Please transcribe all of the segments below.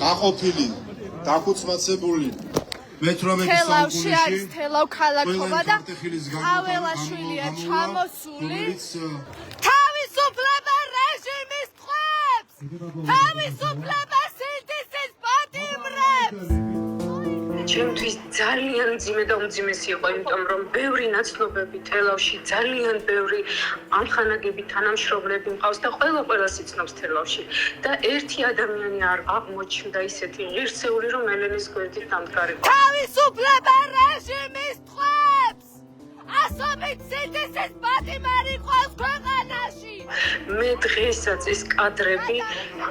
გაყოფილი, დაქუცმაცებული მე-18 საუკუნეში თელავ ქალაქობა და აველაშვილია ჩამოსული თავისუფლება რეჟიმის ტყვეებს, თავისუფლება სინდისის პატიმრებს. ჩემთვის ძალიან მძიმე და უმძიმესი იყო, იმიტომ რომ ბევრი ნაცნობები თელავში, ძალიან ბევრი ამხანაგები თანამშრომლები მყავს და ყველა სიცნობს თელავში და ერთი ადამიანი არ აღმოჩნდა ისეთი ღირსეული, რომ ელენის გვერდით დამდგარიყო. თავისუფლება რეჟიმის ტყვეებს, ასობით სინდისის პატიმარი ყავს ქვეყანაში. მე დღესაც ეს კადრები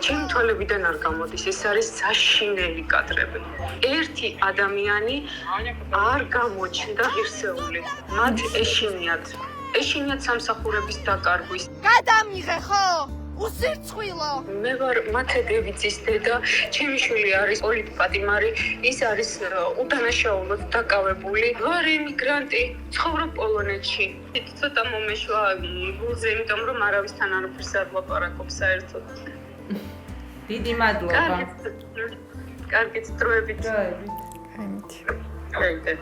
ჩემ თვალებიდან არ გამოდის, ეს არის საშინელი კადრები. ერთი ადამიანი არ გამოჩნდა ღირსეული, მათ ეშინიათ სამსახურების დაკარგვის. გადამიღე ხო? უსირცხვილო. მე ვარ მათე დევიძის დედა, ჩემი შვილი არის პოლიტპატიმარი, ის არის უდანაშაულოდ დაკავებული. ვარ ემიგრანტი, ცხოვრობ პოლონეთში. ცოტა მომეშვა გულზე, იმიტომ რომ არავისთან არაფერს არ ვლაპარაკობ საერთოდ. დიდი მადლობა. კარგით, დროებით. Хорошо.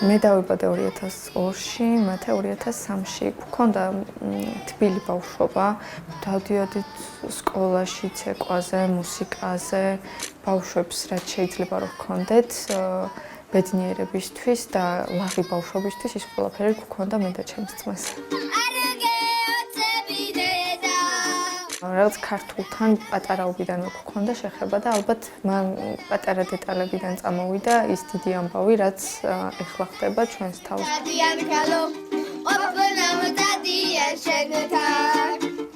მე დავიბადე 2002-ში, მათე 2003-ში. გქონდა თბილი ბავშვობა, დავდიოდი სკოლაში, ცეკვაზე, მუსიკაზე, ბავშვებს რაც შეიძლება რომ გქონდეთ ბედნიერებისთვის და ლაღი ბავშვობისთვის ის ყველაფერი გქონდა მე და ჩემს ძმას. რაღაც ქართულთან პატარაობიდანვე გქონდა შეხება და ალბათ მან პატარა დეტალებიდან წამოვიდა ის დიდი ამბავი, რაც ეხლა ხდება ჩვენს თავს.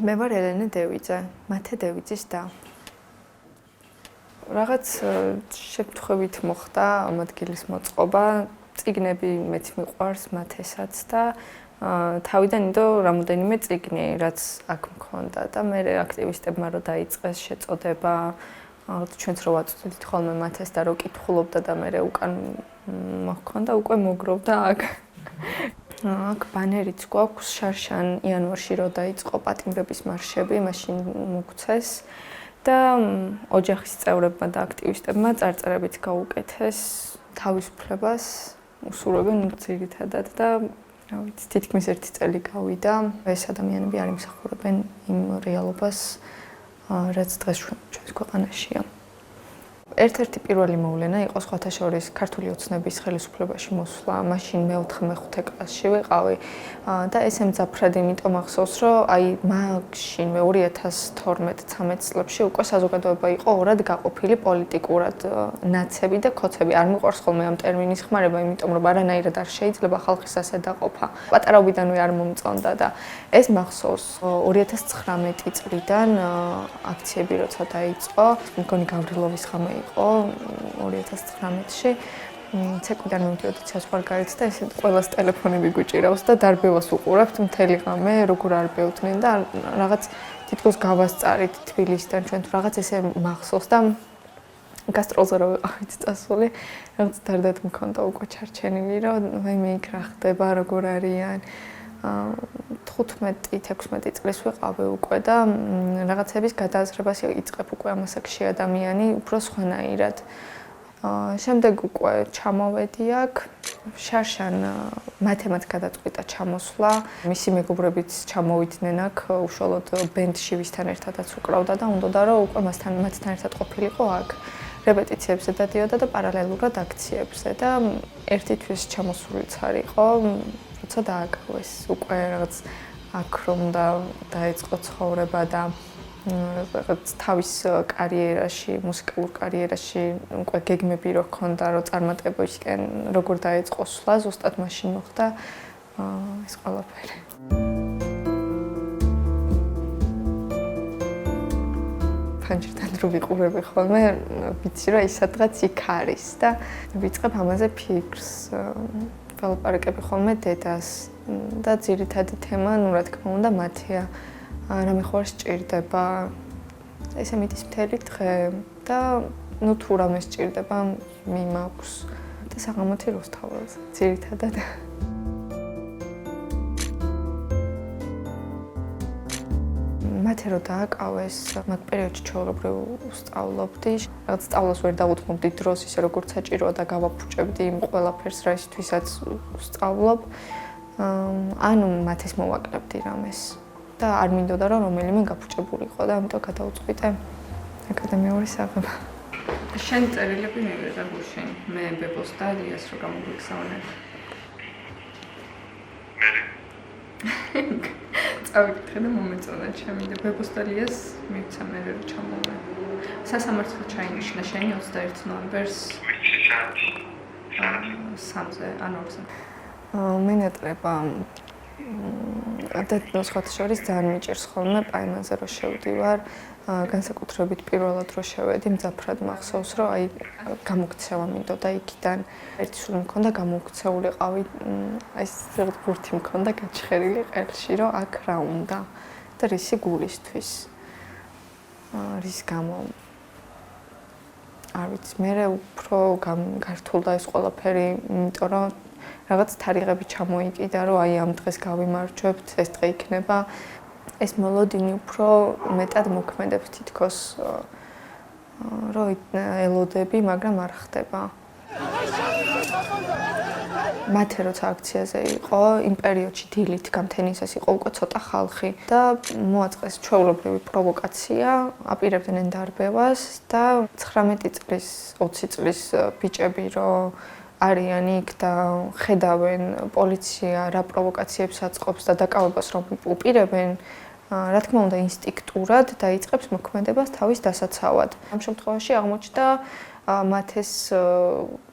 მე ვარ ელენე დევიძე, მათე დევიძის და. რაღაც შემთხვევით მოხდა ამ ადგილის მოწყობა, წიგნები მეც მიყვარს მათესაც და თავიდან ინდო რამოდენიმე წიგნი, რაც აქ მქონდა და მე აქტივისტებმა რო დაიწყეს შეწოდება, ჩვენც რო ვაწვდით ხოლმე მათეს და რო კითხულობდა და მე უკან მოხონდა, უკვე მოგროვდა აქ. აქ ბანერიც გვაქვს შარშან იანვარში რო დაიწყო პატიმრების მარშები, მაშინ მოგვცეს და ოჯახის წევრებმა და აქტივისტებმა წარწერებით გაუკეთეს თავისუფლებას, უსურვებენ ძირითადად და რა ვიცი, თითქმის 1 წელი გავიდა. ეს ადამიანები არ იმსახურებენ იმ რეალობას, რაც დღეს ჩვენს ქვეყანაშია. ერთ-ერთი პირველი მოვლენა იყო სხვათა შორის ქართული ოცნების ხელისუფლებაში მოსვლა. მაშინ მე-4-მე-5 კლასში ვიყავი და ეს ემძაფრად იმიტომ ახსოვს, რომ აი მაშინვე 2012-13 წლებში უკვე საზოგადოება იყო ორად გაყოფილი პოლიტიკურად, ნაცები და ქოცები. არ მიყვარს ხოლმე ამ ტერმინის ხმარება, იმიტომ რომ არანაირად არ შეიძლება ხალხის ასე დაყოფა. პატარაობიდანვე არ მომწონდა და ეს მახსოვს 2019 წლიდან აქციები როცა დაიწყო, მგონი გავრილოვის ღამე იყო 2019-ში. ცეკვიდან მივდიოდი საზღვარგარეთ და ესე ყველას ტელეფონები გვიჭირავს და დარბევას უყურებთ მთელი ღამე, როგორ არბევდნენ და რაღაც თითქოს გავასწარით თბილისიდან ჩვენ თუ რაღაც ესე მახსოვს და გასტროლზე რო ვიყავით წასული, რაღაც დარდად მქონდა უკვე ჩარჩენილი, რომ მე იქ რა ხდება, როგორ არიან. 15-16 წლის ვიყავი უკვე და რაღაცების გადააზრებას იწყებ უკვე ამასაკში ადამიანი უფრო სხვანაირად. შემდეგ უკვე ჩამოვედი აქ, შარშან მათემატ გადაწყვიტა ჩამოსვლა. მისი მეგობრებიც ჩამოვიდნენ აქ, უშუალოდ ბენდში ვისთან ერთადაც უკრავდა და უნდოდა რომ უკვე მათთან ერთად ყოფილიყო აქ. რეპეტიციებზე დადიოდა და პარალელურად აქციებზე და ერთი თვის ჩამოსულიც არ იყო. როცა დააკავეს უკვე რაღაც აქ რომ დაიწყო ცხოვრება და რაღაც თავის კარიერაში, მუსიკალურ კარიერაში უკვე გეგმები რო ჰქონდა, რომ წარმატებისკენ როგორ დაიწყო სვლა, ზუსტად მაშინ მოხდა ეს ყველაფერი. ფანჯრიდან რო ვიყურები ხოლმე, ვიცი რომ ის სადღაც იქ არის და ვიწყებ ამაზე ფიქრს. ველაპარაკები ხოლმე დედას და ძირითადი თემა, ну რა თქმა უნდა, მათეა. რამე ხوار სჭირდება. ესე მიდის მთელი დღე და ნუ თუ რამე სჭირდება მიმაქვს და საღამოთი რუსთაველს ძირითადად მათე რო დააკავეს მაგ პერიოდში ჩვეულებრივ ვსწავლობდი რაღაც სწავლას ვერ დავუთმობდი დროს ისე როგორც საჭიროა და გავაფუჭებდი იმ ყველაფერს რაისთვისაც ვსწავლობ ანუ მათეს მოვაკლებდი რამეს და არ მინდოდა რომ რომელიმე გაფუჭებულიყო და ამიტომ გადავწყვიტე აკადემიური საღება. შენ წერილები მივიღე გუშინ მე ბებოს და ლიას რო გამოგვიქცევნე. წავიკითხე და მომეწონა ჩემი და ბებოს და ლიას მივცა მე რო ჩამოვე. სასამართლო ჩაინიშნა შენი 21 ნოემბერს 3-ზე ან 2-ზე. მინატრება და სხვათა შორის ძალიან მიჭირს ხოლმე პაემანზე რო შევდივარ განსაკუთრებით პირველად რო შევედი მძაფრად მახსოვს რომ აი გამოგცევა მინდოდა იქიდან ერთი სული მქონდა გამოგცეულიყავი აი ეს ბურთი მქონდა გაჩხერილი ყელში რომ აქ რა უნდა და რისი გულისთვის რის გამო არ ვიცი მე უფრო გართულდა ეს ყველაფერი იმიტომ რომ რაღაც თარიღები ჩამოიკიდა რომ აი ამ დღეს გავიმარჯვებთ ეს დღე იქნება ეს მოლოდინი უფრო მეტად მოქმედებს თითქოს რომ ელოდები მაგრამ არ ხდება მათე როცა აქციაზე იყო იმ პერიოდში დილით გამთენისას იყო უკვე ცოტა ხალხი და მოაწყეს ჩვეულებრივი პროვოკაცია აპირებდნენ დარბევას და 19 წლის 20 წლის ბიჭები რომ არიან იქ და ხედავენ პოლიცია რა პროვოკაციებს აწყობს და დაკავებას რომ უპირებენ რა თქმა უნდა ინსტინქტურად დაიწყებს მოქმედებას თავის დასაცავად. ამ შემთხვევაში აღმოჩნდა მათეს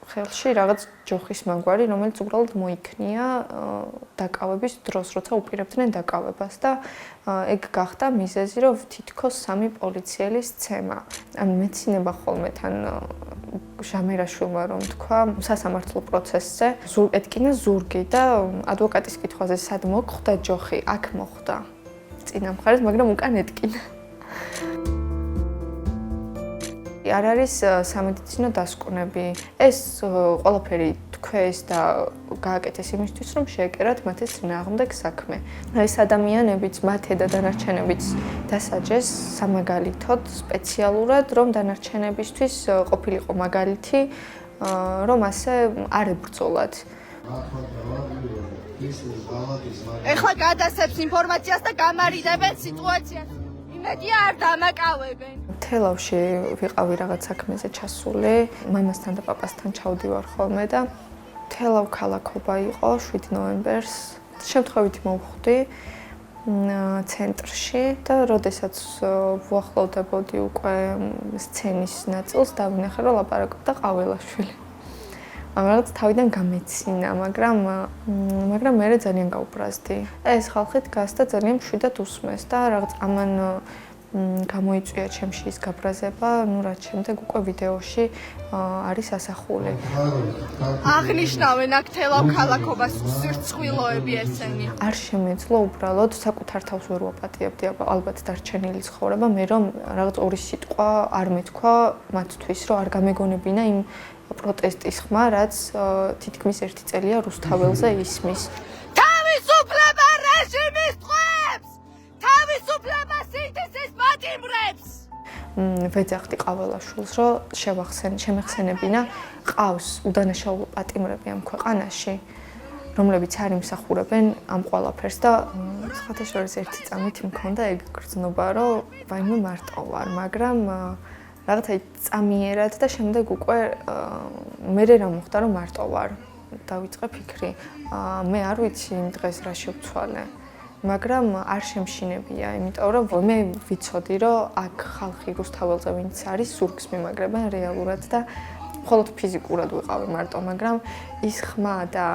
ხელში რაღაც ჯოხის მაგვარი, რომელიც უბრალოდ მოიქნია დაკავების დროს, როცა უპირებდნენ დაკავებას და ეგ გახდა მიზეზი, რომ თითქოს 3 პოლიციელის ცემა. ან მეცინება ხოლმე თან ჟამერაშვილმა რომ თქვა სასამართლო პროცესზე ეთკინა ზურგი და ადვოკატის კითხვაზე სად მოხვდა ჯოხი, აქ მოხვდა. წინა მხარეს, მაგრამ უკან ეთკინა. არ არის სამედიცინო დასკვნები. ეს ყველაფერი თქვეს და გააკეთეს იმისთვის, რომ შეეკერათ მათეს წინააღმდეგ საქმე. ეს ადამიანებიც, მათე და დანარჩენებიც დასაჯეს სამაგალითოდ სპეციალურად, რომ დანარჩენებისთვის ყოფილიყო მაგალითი, რომ ასე არ ებრძოლათ. ეხლა გადასცემს ინფორმაციას და გამარიდებენ სიტუაციას. იმედია არ დამაკავებენ. თელავში ვიყავი რაღაც საქმეზე ჩასული, მამასთან და პაპასთან ჩავდივარ ხოლმე და თელავ ქალაქობა იყო 7 ნოემბერს. შემთხვევით მოვხვდი ცენტრში და როდესაც ვუახლოვდებოდი უკვე სცენის ნაწილს დავინახე რომ ლაპარაკობდა ყაველაშვილი. რაღაც თავიდან გამეცინა, მაგრამ მე ძალიან გაუბრაზდი. ეს ხალხი დგას და ძალიან მშვიდად უსმეს და რაღაც ამან გამოიწვია ჩემში ის გაბრაზება, ნუ რაც შემდეგ უკვე ვიდეოში არის ასახული. აღნიშნავენ აქ თელავ ქალაქობას სირცხვილოები ესენი. არ შემეძლო უბრალოდ საკუთარ თავს ვერ ვაპატიებდი ალბათ დარჩენილი ცხოვრება, მე რომ რაღაც ორი სიტყვა არ მეთქვა მათთვის, რომ არ გამეგონებინა იმ პროტესტის ხმა, რაც თითქმის 1 წელია რუსთაველზე ისმის. თავისუფლება რეჟიმის ტყვეებს! თავისუფლება სინთეზის პატიმრებს! ვეძახდი ყაველაშვილს, რომ შემეხსენებინა ყავს უდანაშაულო პატიმრები ამ ქვეყანაში, რომლებიც არ იმსახურებენ ამ ყველაფერს და სხვათა შორის ერთი წამით მქონდა ეგ გრძნობა, რომ ვაიმე მარტო ვარ, მაგრამ რაღაცა წამიერად და შემდეგ უკვე მე რა მოხდა რომ მარტო ვარ. დავიწყე ფიქრი. მე არ ვიცი იმ დღეს რა შევცვალე. მაგრამ არ შემშინებია, იმიტომ რომ მე ვიცოდი რომ აქ ხალხი რუსთაველზე ვინც არის, სურგს მიმაგრებენ რეალურად და მხოლოდ ფიზიკურად ვიყავი მარტო, მაგრამ ის ხმა და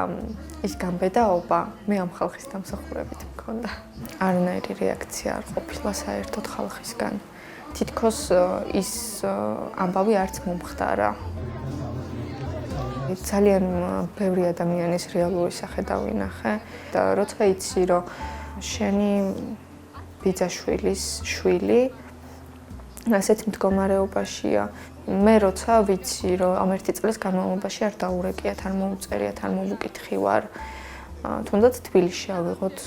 ის გამბედაობა მე ამ ხალხის დამსახურებით მქონდა. არანაირი რეაქცია არ ყოფილა საერთოდ ხალხისგან. თითქოს ის ამბავი არც მომხდარა. ძალიან ბევრი ადამიანის რეალური სახე დავინახე და როცა იცი რომ შენი ბიძაშვილის შვილი ასეთ მდგომარეობაშია მე როცა ვიცი რომ ამ ერთი წლის განმავლობაში არ დაურეკიათ, არ მოუწერიათ, არ მომუკითხი ვარ. თუნდაც თბილისში ავიღოთ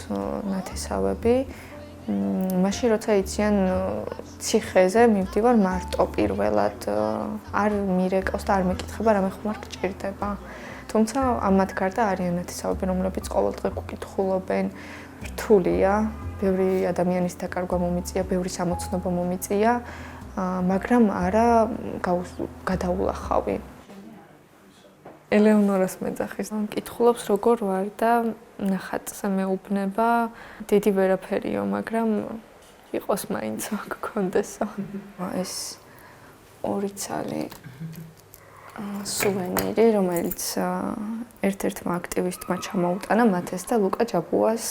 ნათესავები. მაშინ როცა იციან ციხეზე მივდივარ მარტო პირველად, არ მირეკავს და არ მეკითხება რამე ხომ არ გჭირდება. თუმცა ამათ გარდა არიან ნათესავები, რომლებიც ყოველდღე გკითხულობენ, რთულია, ბევრი ადამიანის დაკარგვა მომიწია, ბევრი სამოცნობო მომიწია, მაგრამ არა გადაულახავი. ელეონორას მეძახის მკითხულობს როგორ ვარ და ნახატზე მეუბნება, დიდი ვერაფერიო, მაგრამ იყოს მაინც გქონდესო. ეს 2 ცალი სუვენირი, რომელიც ერთ-ერთმა აქტივისტმა ჩამოუტანა მათეს და ლუკა ჯაბუას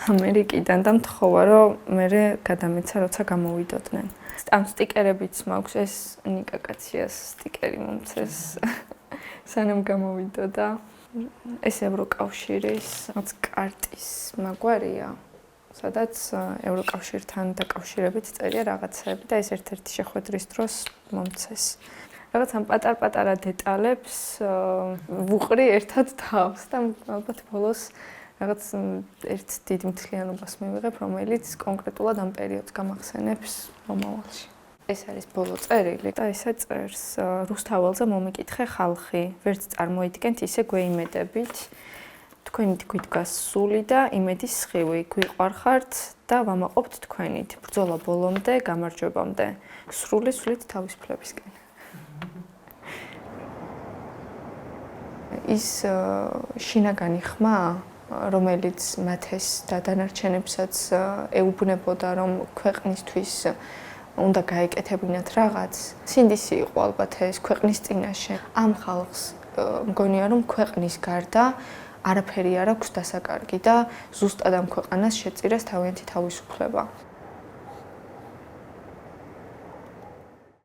ამერიკიდან და მთხოვა რომ მე გადამეცა როცა გამოვიდოდნენ. ამ სტიკერებიც მაქვს, ეს ნიკა კაციას სტიკერი მომცეს სანამ გამოვიდოდა. ეს ევროკავშირის კარტის მაგვარია, სადაც ევროკავშირთან დაკავშირებით წერია რაღაცები და ეს ერთ-ერთი შეხვედრის დროს მომცეს. რაღაც ამ პატარ-პატარა დეტალებს ვუყრი ერთად თავს და ალბათ ბოლოს რაღაც ერთ დიდ მთლიანობას მივიღებ, რომელიც კონკრეტულად ამ პერიოდს გამახსენებს მომავალში. ეს არის ბოლო წერილი და ესე წერს რუსთაველზე მომიკითხე ხალხი, ვერც წარმოიდგენთ ისე გვეიმედებით. თქვენი თქვით გასული და იმედის სხივი, გვიყვარხართ და ვამაყობთ თქვენით. ბრძოლა ბოლომდე, გამარჯვებამდე. სრული სულით თავისუფლებისკენ. ის შინაგანი ხმა, რომელიც მათეს და დანარჩენებსაც ეუბნებოდა, რომ ქვეყნისთვის უნდა გაეკეთებინათ რაღაც, სინდისი იყო ალბათ ეს ქვეყნის წინაშე. ამ ხალხს მგონია, რომ ქვეყნის გარდა არაფერი არ აქვს დასაკარგი და ზუსტად ამ ქვეყანას შეწირეს თავიანთი თავისუფლება.